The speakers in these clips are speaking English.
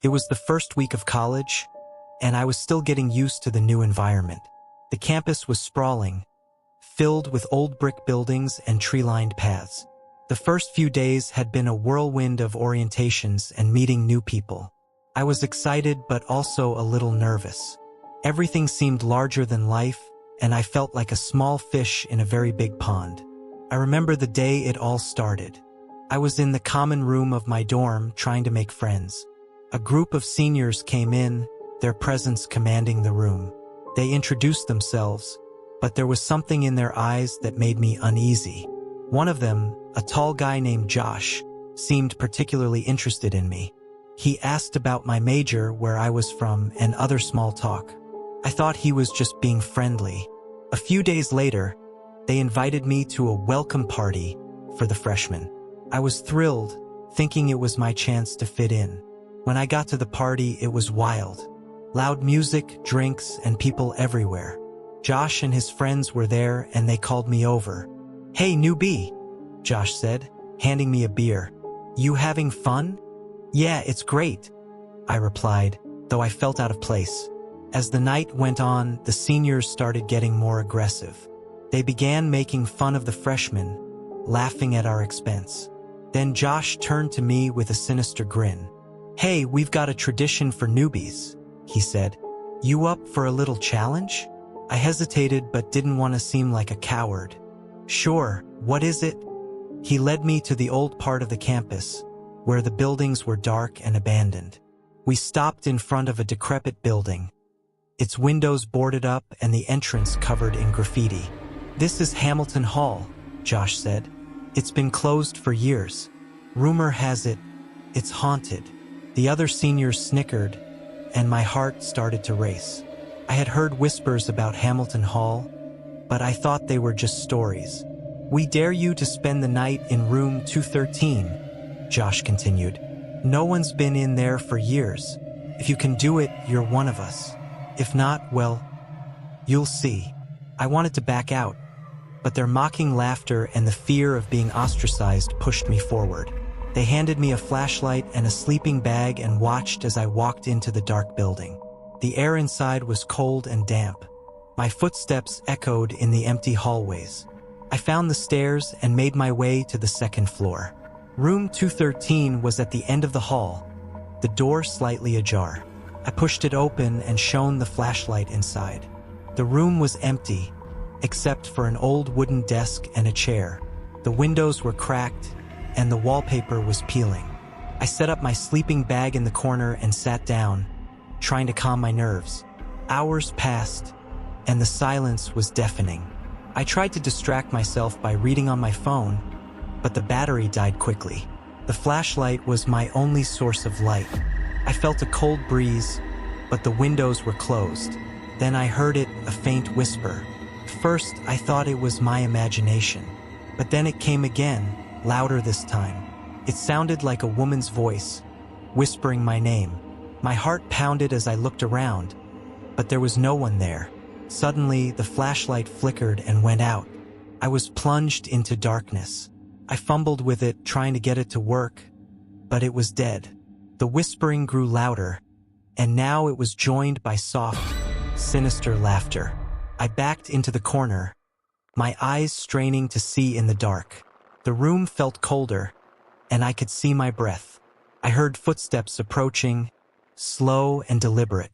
It was the first week of college, and I was still getting used to the new environment. The campus was sprawling, filled with old brick buildings and tree-lined paths. The first few days had been a whirlwind of orientations and meeting new people. I was excited but also a little nervous. Everything seemed larger than life, and I felt like a small fish in a very big pond. I remember the day it all started. I was in the common room of my dorm trying to make friends. A group of seniors came in, their presence commanding the room. They introduced themselves, but there was something in their eyes that made me uneasy. One of them, a tall guy named Josh, seemed particularly interested in me. He asked about my major, where I was from, and other small talk. I thought he was just being friendly. A few days later, they invited me to a welcome party for the freshmen. I was thrilled, thinking it was my chance to fit in. When I got to the party, it was wild. Loud music, drinks, and people everywhere. Josh and his friends were there, and they called me over. "Hey, newbie," Josh said, handing me a beer. "You having fun?" "Yeah, it's great," I replied, though I felt out of place. As the night went on, the seniors started getting more aggressive. They began making fun of the freshmen, laughing at our expense. Then Josh turned to me with a sinister grin. "Hey, we've got a tradition for newbies," he said. "You up for a little challenge?" I hesitated but didn't want to seem like a coward. "Sure, what is it?" He led me to the old part of the campus, where the buildings were dark and abandoned. We stopped in front of a decrepit building, its windows boarded up and the entrance covered in graffiti. "This is Hamilton Hall," Josh said. "It's been closed for years. Rumor has it, it's haunted." The other seniors snickered, and my heart started to race. I had heard whispers about Hamilton Hall, but I thought they were just stories. "We dare you to spend the night in room 213, Josh continued. "No one's been in there for years. If you can do it, you're one of us. If not, well, you'll see." I wanted to back out, but their mocking laughter and the fear of being ostracized pushed me forward. They handed me a flashlight and a sleeping bag and watched as I walked into the dark building. The air inside was cold and damp. My footsteps echoed in the empty hallways. I found the stairs and made my way to the second floor. Room 213 was at the end of the hall, the door slightly ajar. I pushed it open and shone the flashlight inside. The room was empty, except for an old wooden desk and a chair. The windows were cracked, and the wallpaper was peeling. I set up my sleeping bag in the corner and sat down, trying to calm my nerves. Hours passed, and the silence was deafening. I tried to distract myself by reading on my phone, but the battery died quickly. The flashlight was my only source of light. I felt a cold breeze, but the windows were closed. Then I heard it, a faint whisper. First, I thought it was my imagination, but then it came again, louder this time. It sounded like a woman's voice, whispering my name. My heart pounded as I looked around, but there was no one there. Suddenly, the flashlight flickered and went out. I was plunged into darkness. I fumbled with it, trying to get it to work, but it was dead. The whispering grew louder, and now it was joined by soft, sinister laughter. I backed into the corner, my eyes straining to see in the dark. The room felt colder, and I could see my breath. I heard footsteps approaching, slow and deliberate.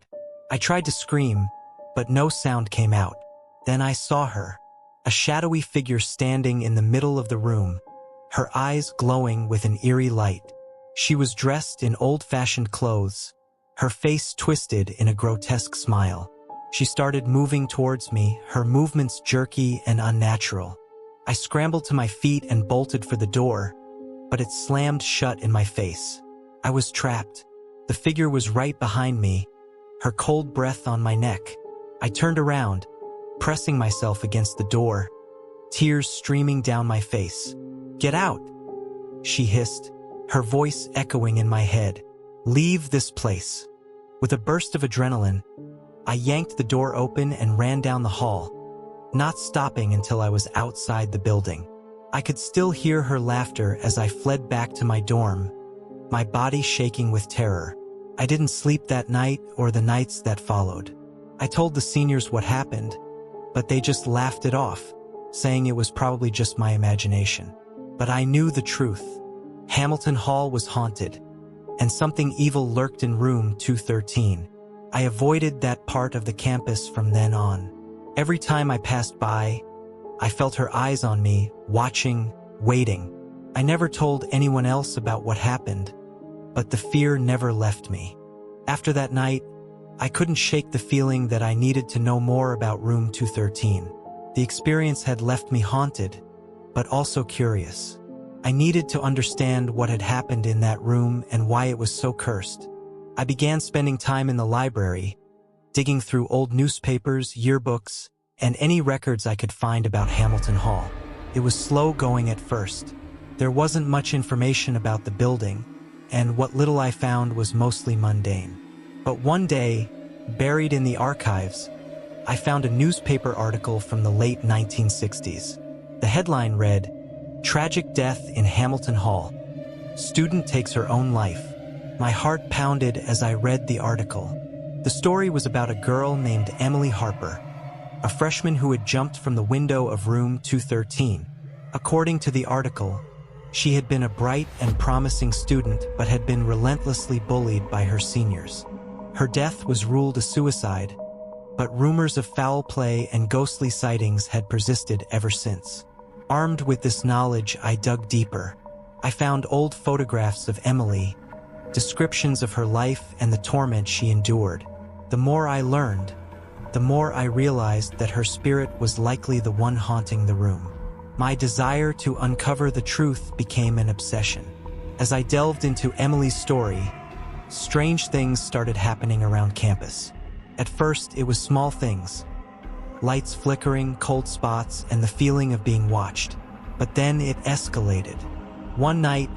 I tried to scream, but no sound came out. Then I saw her, a shadowy figure standing in the middle of the room, her eyes glowing with an eerie light. She was dressed in old-fashioned clothes, her face twisted in a grotesque smile. She started moving towards me, her movements jerky and unnatural. I scrambled to my feet and bolted for the door, but it slammed shut in my face. I was trapped. The figure was right behind me, her cold breath on my neck. I turned around, pressing myself against the door, tears streaming down my face. "Get out," she hissed, her voice echoing in my head. "Leave this place." With a burst of adrenaline, I yanked the door open and ran down the hall, not stopping until I was outside the building. I could still hear her laughter as I fled back to my dorm, my body shaking with terror. I didn't sleep that night or the nights that followed. I told the seniors what happened, but they just laughed it off, saying it was probably just my imagination. But I knew the truth. Hamilton Hall was haunted, and something evil lurked in room 213. I avoided that part of the campus from then on. Every time I passed by, I felt her eyes on me, watching, waiting. I never told anyone else about what happened, but the fear never left me. After that night, I couldn't shake the feeling that I needed to know more about room 213. The experience had left me haunted, but also curious. I needed to understand what had happened in that room and why it was so cursed. I began spending time in the library, digging through old newspapers, yearbooks, and any records I could find about Hamilton Hall. It was slow going at first. There wasn't much information about the building, and what little I found was mostly mundane. But one day, buried in the archives, I found a newspaper article from the late 1960s. The headline read, "Tragic Death in Hamilton Hall. Student takes her own life." My heart pounded as I read the article. The story was about a girl named Emily Harper, a freshman who had jumped from the window of room 213. According to the article, she had been a bright and promising student but had been relentlessly bullied by her seniors. Her death was ruled a suicide, but rumors of foul play and ghostly sightings had persisted ever since. Armed with this knowledge, I dug deeper. I found old photographs of Emily, descriptions of her life and the torment she endured. The more I learned, the more I realized that her spirit was likely the one haunting the room. My desire to uncover the truth became an obsession. As I delved into Emily's story, strange things started happening around campus. At first, it was small things. Lights flickering, cold spots, and the feeling of being watched. But then it escalated. One night,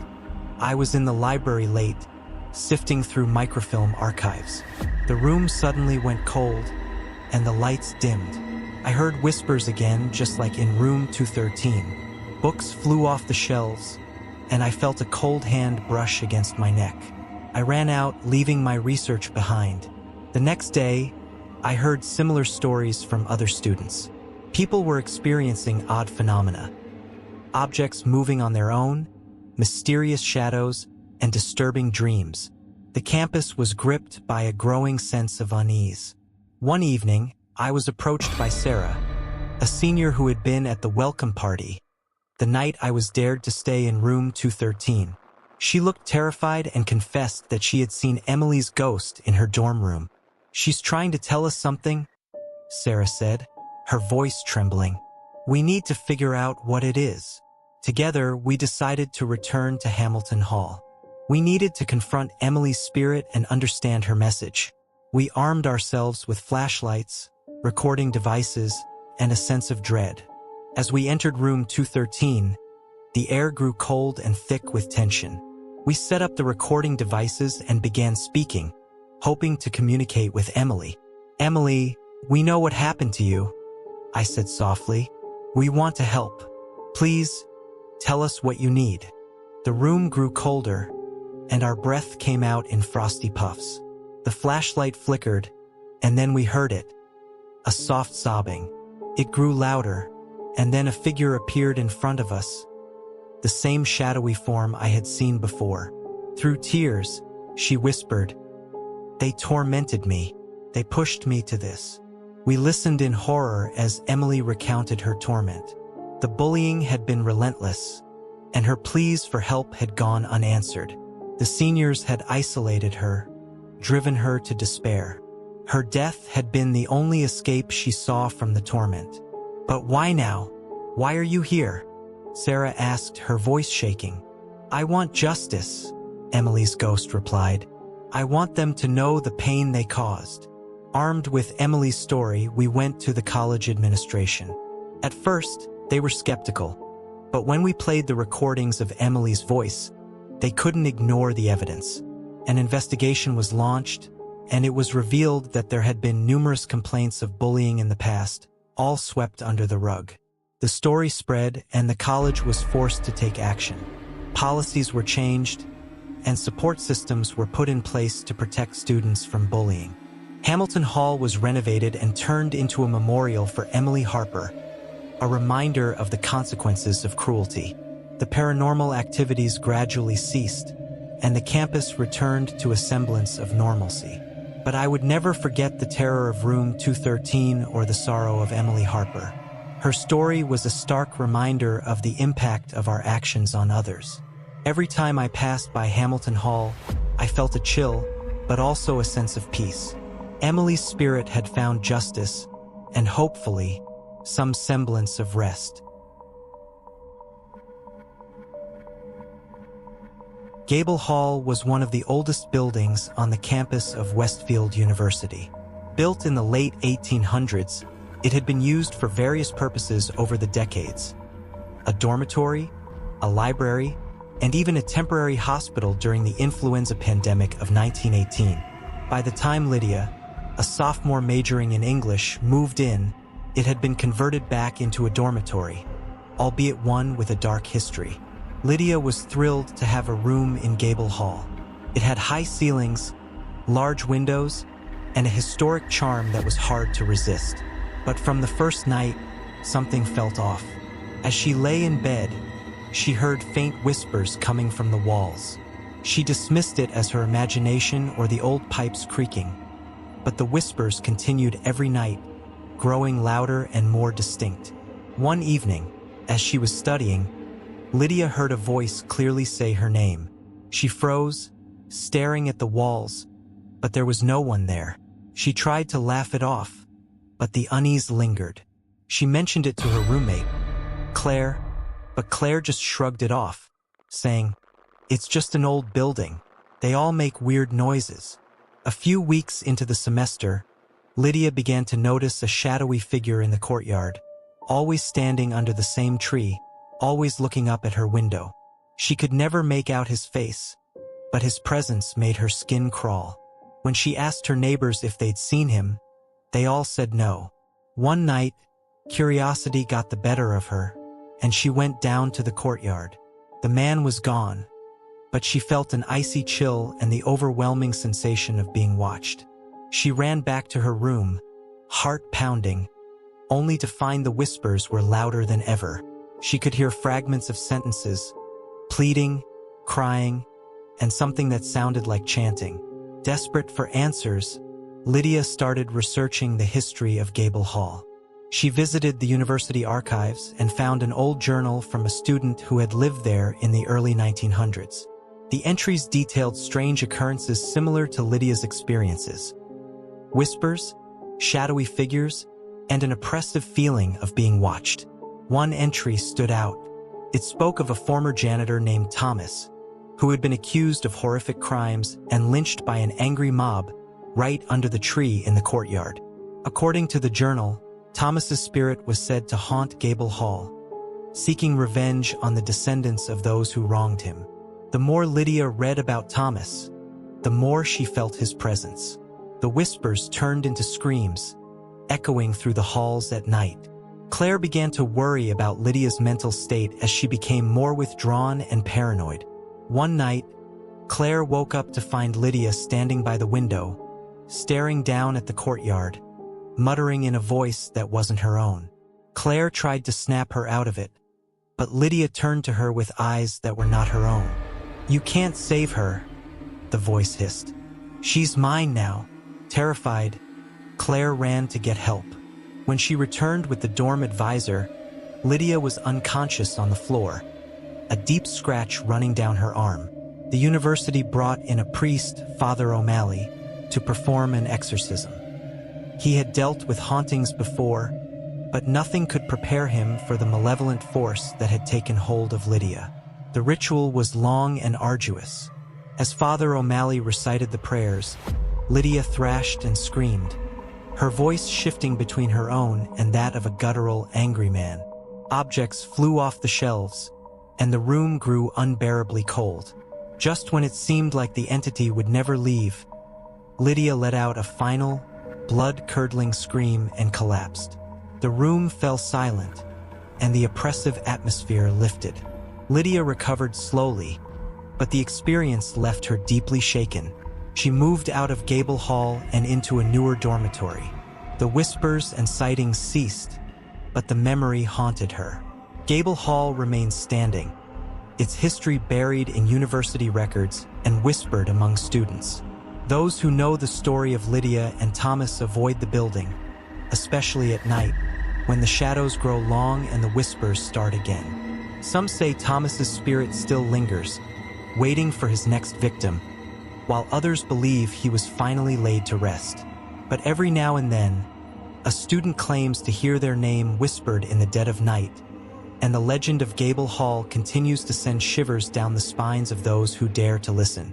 I was in the library late, sifting through microfilm archives. The room suddenly went cold, and the lights dimmed. I heard whispers again, just like in room 213. Books flew off the shelves, and I felt a cold hand brush against my neck. I ran out, leaving my research behind. The next day, I heard similar stories from other students. People were experiencing odd phenomena. Objects moving on their own, mysterious shadows, and disturbing dreams. The campus was gripped by a growing sense of unease. One evening, I was approached by Sarah, a senior who had been at the welcome party the night I was dared to stay in room 213. She looked terrified and confessed that she had seen Emily's ghost in her dorm room. "She's trying to tell us something," Sarah said, her voice trembling. "We need to figure out what it is." Together, we decided to return to Hamilton Hall. We needed to confront Emily's spirit and understand her message. We armed ourselves with flashlights, recording devices, and a sense of dread. As we entered room 213, the air grew cold and thick with tension. We set up the recording devices and began speaking, hoping to communicate with Emily. "Emily, we know what happened to you," I said softly. "We want to help. Please, tell us what you need." The room grew colder, and our breath came out in frosty puffs. The flashlight flickered, and then we heard it. A soft sobbing. It grew louder, and then a figure appeared in front of us. The same shadowy form I had seen before. Through tears, she whispered, "They tormented me. They pushed me to this." We listened in horror as Emily recounted her torment. The bullying had been relentless, and her pleas for help had gone unanswered. The seniors had isolated her, driven her to despair. Her death had been the only escape she saw from the torment. "But why now? Why are you here?" Sarah asked, her voice shaking. "I want justice," Emily's ghost replied. "I want them to know the pain they caused." Armed with Emily's story, we went to the college administration. At first, they were skeptical, but when we played the recordings of Emily's voice, they couldn't ignore the evidence. An investigation was launched, and it was revealed that there had been numerous complaints of bullying in the past, all swept under the rug. The story spread, and the college was forced to take action. Policies were changed, and support systems were put in place to protect students from bullying. Hamilton Hall was renovated and turned into a memorial for Emily Harper, a reminder of the consequences of cruelty. The paranormal activities gradually ceased, and the campus returned to a semblance of normalcy. But I would never forget the terror of Room 213 or the sorrow of Emily Harper. Her story was a stark reminder of the impact of our actions on others. Every time I passed by Hamilton Hall, I felt a chill, but also a sense of peace. Emily's spirit had found justice, and hopefully, some semblance of rest. Gable Hall was one of the oldest buildings on the campus of Westfield University. Built in the late 1800s, it had been used for various purposes over the decades. A dormitory, a library, and even a temporary hospital during the influenza pandemic of 1918. By the time Lydia, a sophomore majoring in English, moved in, it had been converted back into a dormitory, albeit one with a dark history. Lydia was thrilled to have a room in Gable Hall. It had high ceilings, large windows, and a historic charm that was hard to resist. But from the first night, something felt off. As she lay in bed, she heard faint whispers coming from the walls. She dismissed it as her imagination or the old pipes creaking. But the whispers continued every night, growing louder and more distinct. One evening, as she was studying, Lydia heard a voice clearly say her name. She froze, staring at the walls, but there was no one there. She tried to laugh it off, but the unease lingered. She mentioned it to her roommate, Claire, but Claire just shrugged it off, saying, "It's just an old building. They all make weird noises." A few weeks into the semester, Lydia began to notice a shadowy figure in the courtyard, always standing under the same tree, always looking up at her window. She could never make out his face, but his presence made her skin crawl. When she asked her neighbors if they'd seen him, they all said no. One night, curiosity got the better of her, and she went down to the courtyard. The man was gone, but she felt an icy chill and the overwhelming sensation of being watched. She ran back to her room, heart pounding, only to find the whispers were louder than ever. She could hear fragments of sentences, pleading, crying, and something that sounded like chanting. Desperate for answers, Lydia started researching the history of Gable Hall. She visited the university archives and found an old journal from a student who had lived there in the early 1900s. The entries detailed strange occurrences similar to Lydia's experiences. Whispers, shadowy figures, and an oppressive feeling of being watched. One entry stood out. It spoke of a former janitor named Thomas, who had been accused of horrific crimes and lynched by an angry mob right under the tree in the courtyard. According to the journal, Thomas's spirit was said to haunt Gable Hall, seeking revenge on the descendants of those who wronged him. The more Lydia read about Thomas, the more she felt his presence. The whispers turned into screams, echoing through the halls at night. Claire began to worry about Lydia's mental state as she became more withdrawn and paranoid. One night, Claire woke up to find Lydia standing by the window, staring down at the courtyard, muttering in a voice that wasn't her own. Claire tried to snap her out of it, but Lydia turned to her with eyes that were not her own. "You can't save her," the voice hissed. "She's mine now." Terrified, Claire ran to get help. When she returned with the dorm advisor, Lydia was unconscious on the floor, a deep scratch running down her arm. The university brought in a priest, Father O'Malley, to perform an exorcism. He had dealt with hauntings before, but nothing could prepare him for the malevolent force that had taken hold of Lydia. The ritual was long and arduous. As Father O'Malley recited the prayers, Lydia thrashed and screamed, her voice shifting between her own and that of a guttural, angry man. Objects flew off the shelves, and the room grew unbearably cold. Just when it seemed like the entity would never leave, Lydia let out a final, blood-curdling scream and collapsed. The room fell silent, and the oppressive atmosphere lifted. Lydia recovered slowly, but the experience left her deeply shaken. She moved out of Gable Hall and into a newer dormitory. The whispers and sightings ceased, but the memory haunted her. Gable Hall remains standing, its history buried in university records and whispered among students. Those who know the story of Lydia and Thomas avoid the building, especially at night, when the shadows grow long and the whispers start again. Some say Thomas's spirit still lingers, waiting for his next victim, while others believe he was finally laid to rest. But every now and then, a student claims to hear their name whispered in the dead of night, and the legend of Gable Hall continues to send shivers down the spines of those who dare to listen.